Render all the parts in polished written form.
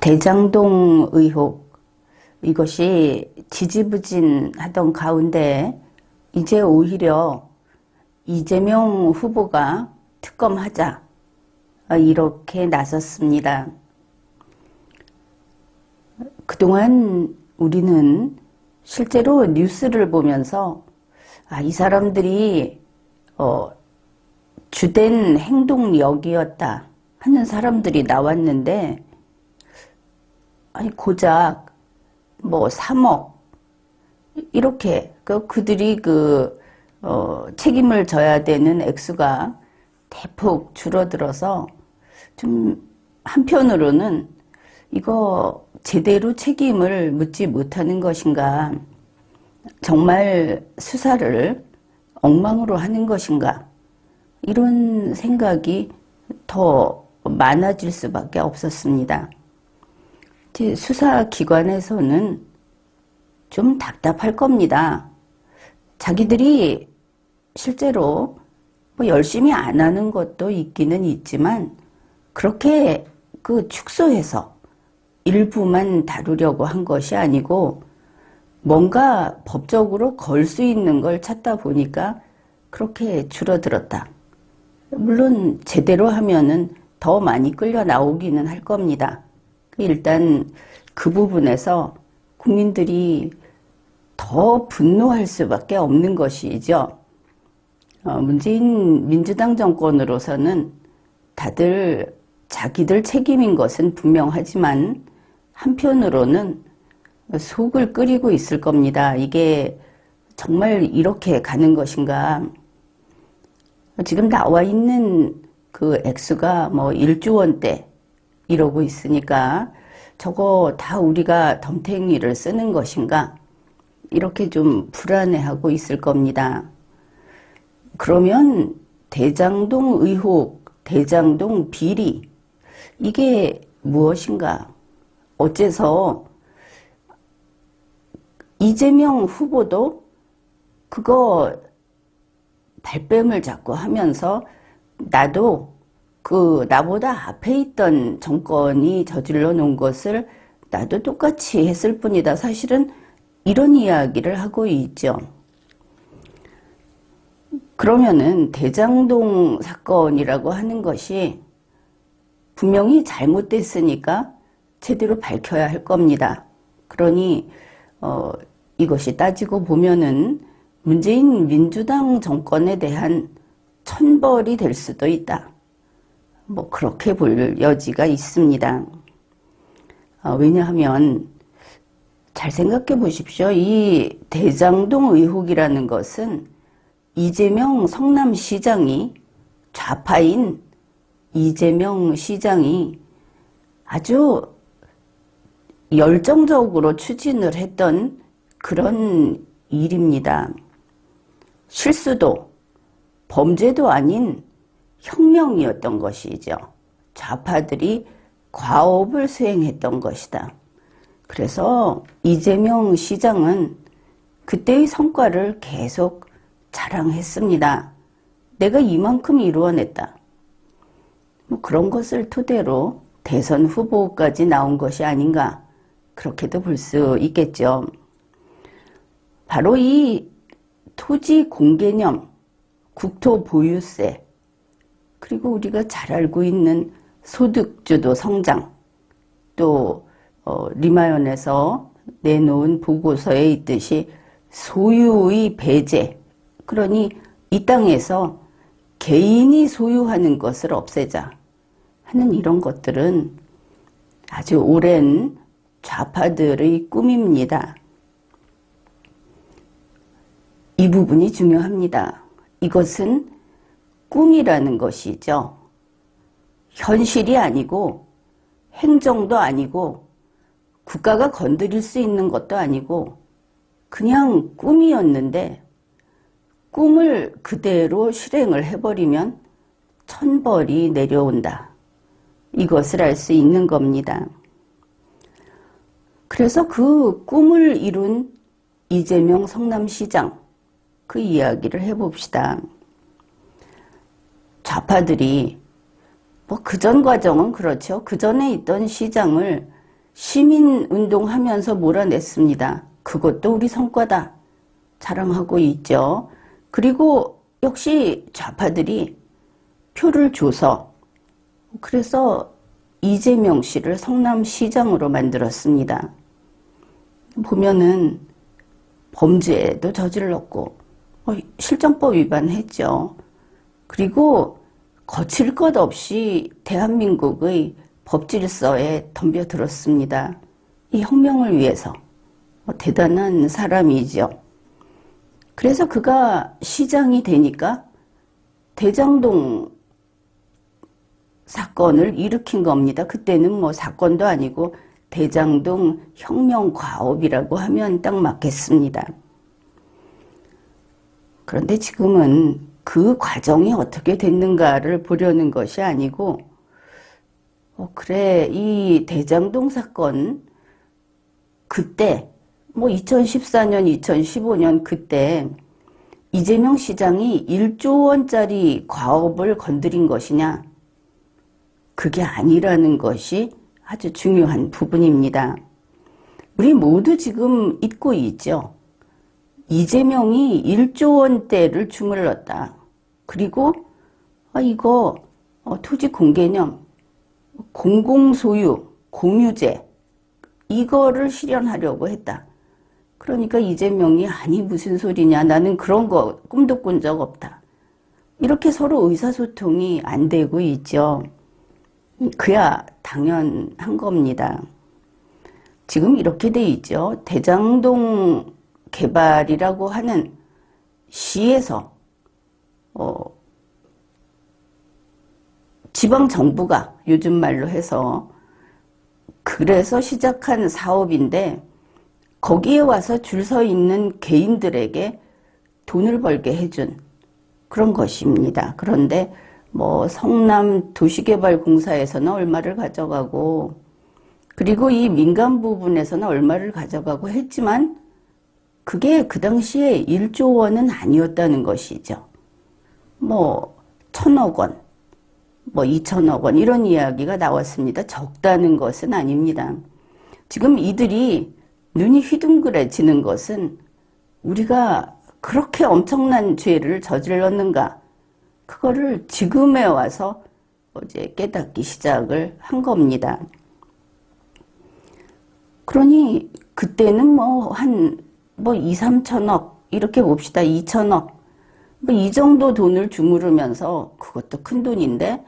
대장동 의혹, 이것이 지지부진하던 가운데 이제 오히려 이재명 후보가 특검하자 이렇게 나섰습니다. 그동안 우리는 실제로 뉴스를 보면서 이 사람들이 주된 행동력이었다 하는 사람들이 나왔는데, 고작 3억 이렇게 그들이 책임을 져야 되는 액수가 대폭 줄어들어서 좀 한편으로는 이거 제대로 책임을 묻지 못하는 것인가, 정말 수사를 엉망으로 하는 것인가, 이런 생각이 더 많아질 수밖에 없었습니다. 수사기관에서는 좀 답답할 겁니다. 자기들이 실제로 열심히 안 하는 것도 있기는 있지만 그렇게 축소해서 일부만 다루려고 한 것이 아니고 뭔가 법적으로 걸 수 있는 걸 찾다 보니까 그렇게 줄어들었다. 물론 제대로 하면은 더 많이 끌려 나오기는 할 겁니다. 일단 그 부분에서 국민들이 더 분노할 수밖에 없는 것이죠. 문재인 민주당 정권으로서는 다들 자기들 책임인 것은 분명하지만 한편으로는 속을 끓이고 있을 겁니다. 이게 정말 이렇게 가는 것인가. 지금 나와 있는 그 액수가 1조 원대 이러고 있으니까 저거 다 우리가 덤탱이를 쓰는 것인가, 이렇게 좀 불안해하고 있을 겁니다. 그러면 대장동 의혹, 대장동 비리, 이게 무엇인가? 어째서 이재명 후보도 그거 발뺌을 자꾸 하면서 나도 나보다 앞에 있던 정권이 저질러 놓은 것을 나도 똑같이 했을 뿐이다, 사실은 이런 이야기를 하고 있죠. 그러면은 대장동 사건이라고 하는 것이 분명히 잘못됐으니까 제대로 밝혀야 할 겁니다. 그러니 이것이 따지고 보면은 문재인 민주당 정권에 대한 천벌이 될 수도 있다, 그렇게 볼 여지가 있습니다. 왜냐하면 잘 생각해 보십시오. 이 대장동 의혹이라는 것은 이재명 성남시장이, 좌파인 이재명 시장이 아주 열정적으로 추진을 했던 그런 일입니다. 실수도 범죄도 아닌 혁명이었던 것이죠. 좌파들이 과업을 수행했던 것이다. 그래서 이재명 시장은 그때의 성과를 계속 자랑했습니다. 내가 이만큼 이루어냈다. 그런 것을 토대로 대선 후보까지 나온 것이 아닌가, 그렇게도 볼 수 있겠죠. 바로 이 토지 공개념, 국토 보유세, 그리고 우리가 잘 알고 있는 소득주도 성장, 또 리마연에서 내놓은 보고서에 있듯이 소유의 배제, 그러니 이 땅에서 개인이 소유하는 것을 없애자 하는 이런 것들은 아주 오랜 좌파들의 꿈입니다. 이 부분이 중요합니다. 이것은 꿈이라는 것이죠. 현실이 아니고 행정도 아니고 국가가 건드릴 수 있는 것도 아니고 그냥 꿈이었는데 꿈을 그대로 실행을 해버리면 천벌이 내려온다, 이것을 알 수 있는 겁니다. 그래서 그 꿈을 이룬 이재명 성남시장, 그 이야기를 해봅시다. 좌파들이 그전 과정은 그렇죠. 그 전에 있던 시장을 시민운동하면서 몰아냈습니다. 그것도 우리 성과다 자랑하고 있죠. 그리고 역시 좌파들이 표를 줘서 그래서 이재명 씨를 성남시장으로 만들었습니다. 보면은 범죄도 저질렀고 실정법 위반했죠. 그리고 거칠 것 없이 대한민국의 법질서에 덤벼들었습니다. 이 혁명을 위해서 대단한 사람이죠. 그래서 그가 시장이 되니까 대장동 사건을 일으킨 겁니다. 그때는 뭐 사건도 아니고 대장동 혁명 과업이라고 하면 딱 맞겠습니다. 그런데 지금은 그 과정이 어떻게 됐는가를 보려는 것이 아니고 그래 이 대장동 사건 그때 뭐 2014년 2015년 그때 이재명 시장이 1조 원짜리 과업을 건드린 것이냐, 그게 아니라는 것이 아주 중요한 부분입니다. 우리 모두 지금 잊고 있죠. 이재명이 1조 원대를 주물렀다. 그리고 이거 토지 공개념, 공공소유, 공유제 이거를 실현하려고 했다. 그러니까 이재명이 아니 무슨 소리냐, 나는 그런 거 꿈도 꾼 적 없다. 이렇게 서로 의사소통이 안 되고 있죠. 그야 당연한 겁니다. 지금 이렇게 돼 있죠. 대장동 개발이라고 하는 시에서 지방정부가 요즘 말로 해서 그래서 시작한 사업인데 거기에 와서 줄 서 있는 개인들에게 돈을 벌게 해준 그런 것입니다. 그런데 뭐 성남 도시개발공사에서는 얼마를 가져가고 그리고 이 민간 부분에서는 얼마를 가져가고 했지만 그게 그 당시에 1조 원은 아니었다는 것이죠. 뭐 1,000억 원, 뭐 2,000억 원 이런 이야기가 나왔습니다. 적다는 것은 아닙니다. 지금 이들이 눈이 휘둥그레지는 것은 우리가 그렇게 엄청난 죄를 저질렀는가, 그거를 지금에 와서 어제 깨닫기 시작을 한 겁니다. 그러니 그때는 뭐 2, 3천억 이렇게 봅시다. 2천억 뭐 이 정도 돈을 주무르면서 그것도 큰 돈인데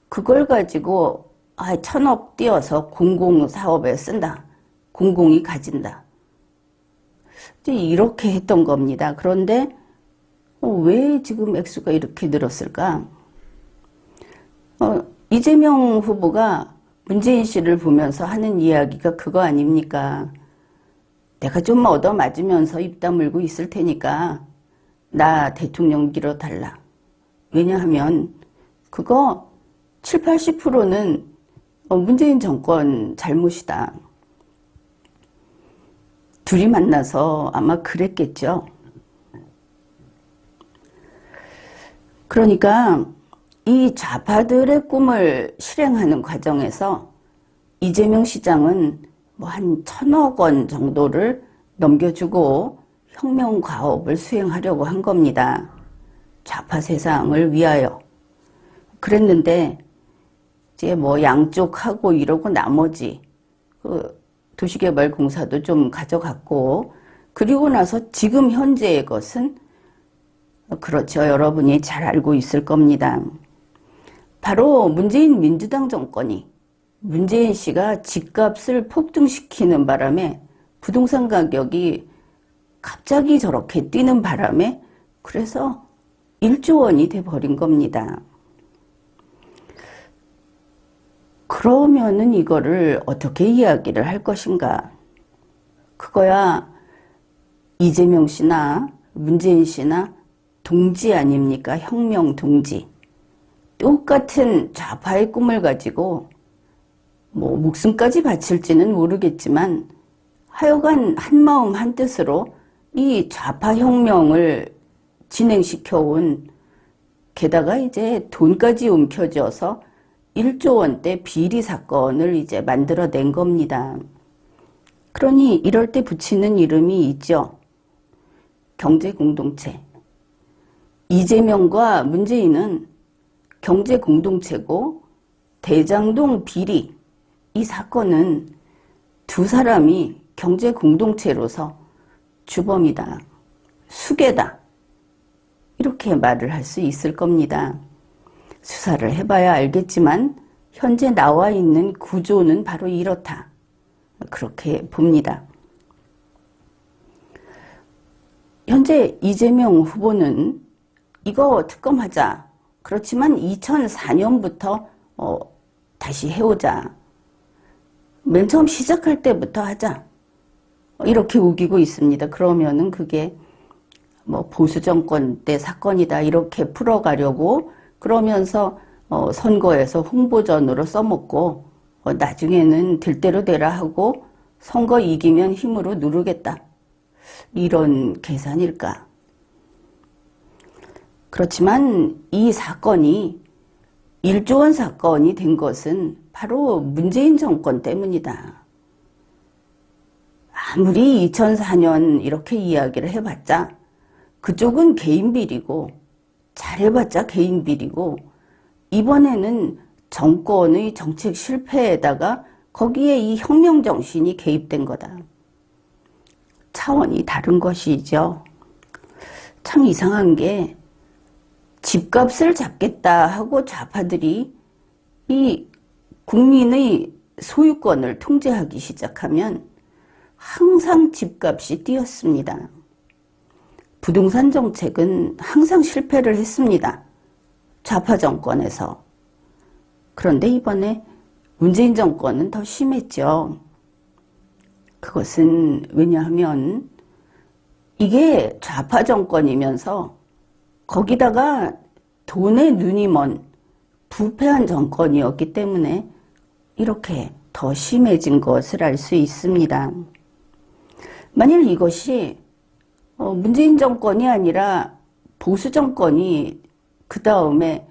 그걸 가지고 1,000억 띄어서 공공사업에 쓴다. 공공이 가진다. 이렇게 했던 겁니다. 그런데 왜 지금 액수가 이렇게 늘었을까? 이재명 후보가 문재인 씨를 보면서 하는 이야기가 그거 아닙니까? 내가 좀 얻어맞으면서 입 다물고 있을 테니까 나 대통령 밀어달라. 왜냐하면 그거 7, 80%는 문재인 정권 잘못이다. 둘이 만나서 아마 그랬겠죠. 그러니까 이 좌파들의 꿈을 실행하는 과정에서 이재명 시장은 뭐 한 1,000억 원 정도를 넘겨주고 혁명 과업을 수행하려고 한 겁니다. 좌파 세상을 위하여. 그랬는데 이제 뭐 양쪽하고 이러고 나머지 도시개발공사도 좀 가져갔고, 그리고 나서 지금 현재의 것은 그렇죠. 여러분이 잘 알고 있을 겁니다. 바로 문재인 민주당 정권이 문재인 씨가 집값을 폭등시키는 바람에 부동산 가격이 갑자기 저렇게 뛰는 바람에 그래서 1조 원이 돼버린 겁니다. 그러면은 이거를 어떻게 이야기를 할 것인가? 그거야 이재명 씨나 문재인 씨나 동지 아닙니까? 혁명 동지. 똑같은 좌파의 꿈을 가지고 뭐 목숨까지 바칠지는 모르겠지만 하여간 한마음 한뜻으로 이 좌파 혁명을 진행시켜온, 게다가 이제 돈까지 움켜쥐어서 1조 원대 비리 사건을 이제 만들어낸 겁니다. 그러니 이럴 때 붙이는 이름이 있죠. 경제공동체. 이재명과 문재인은 경제공동체고 대장동 비리 이 사건은 두 사람이 경제공동체로서 주범이다, 수괴다 이렇게 말을 할 수 있을 겁니다. 수사를 해봐야 알겠지만 현재 나와 있는 구조는 바로 이렇다. 그렇게 봅니다. 현재 이재명 후보는 이거 특검하자. 그렇지만 2004년부터 다시 해오자. 맨 처음 시작할 때부터 하자. 이렇게 우기고 있습니다. 그러면은 그게 뭐 보수 정권 때 사건이다 이렇게 풀어가려고 그러면서 선거에서 홍보전으로 써먹고 나중에는 될 대로 되라 하고 선거 이기면 힘으로 누르겠다. 이런 계산일까? 그렇지만 이 사건이 1조 원 사건이 된 것은 바로 문재인 정권 때문이다. 아무리 2004년 이렇게 이야기를 해봤자 그쪽은 개인 비리고 잘해봤자 개인 비리고 이번에는 정권의 정책 실패에다가 거기에 이 혁명 정신이 개입된 거다. 차원이 다른 것이죠. 참 이상한 게 집값을 잡겠다 하고 좌파들이 이 국민의 소유권을 통제하기 시작하면 항상 집값이 뛰었습니다. 부동산 정책은 항상 실패를 했습니다. 좌파 정권에서. 그런데 이번에 문재인 정권은 더 심했죠. 그것은 왜냐하면 이게 좌파 정권이면서 거기다가 돈에 눈이 먼 부패한 정권이었기 때문에 이렇게 더 심해진 것을 알 수 있습니다. 만일 이것이 문재인 정권이 아니라 보수 정권이 그 다음에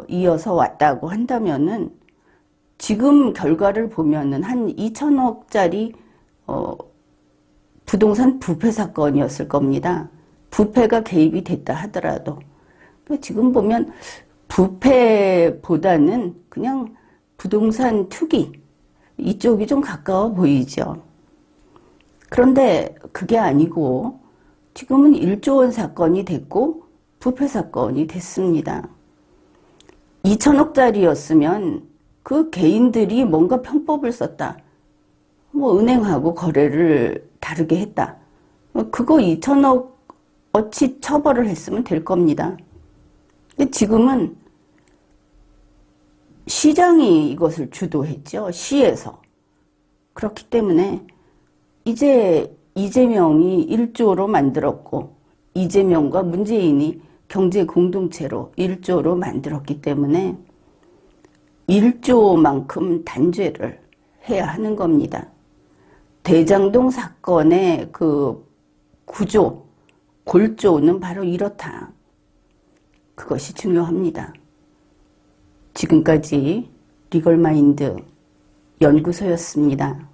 이어서 왔다고 한다면은 지금 결과를 보면은 한 2천억짜리 부동산 부패 사건이었을 겁니다. 부패가 개입이 됐다 하더라도 지금 보면 부패보다는 그냥 부동산 투기 이쪽이 좀 가까워 보이죠. 그런데 그게 아니고 지금은 1조 원 사건이 됐고 부패 사건이 됐습니다. 2천억짜리였으면 그 개인들이 뭔가 편법을 썼다. 뭐 은행하고 거래를 다르게 했다. 그거 2천억어치 처벌을 했으면 될 겁니다. 근데 지금은 시장이 이것을 주도했죠. 시에서. 그렇기 때문에 이제 이재명이 1조로 만들었고 이재명과 문재인이 경제 공동체로 1조로 만들었기 때문에 1조만큼 단죄를 해야 하는 겁니다. 대장동 사건의 그 구조, 골조는 바로 이렇다. 그것이 중요합니다. 지금까지 리걸마인드 연구소였습니다.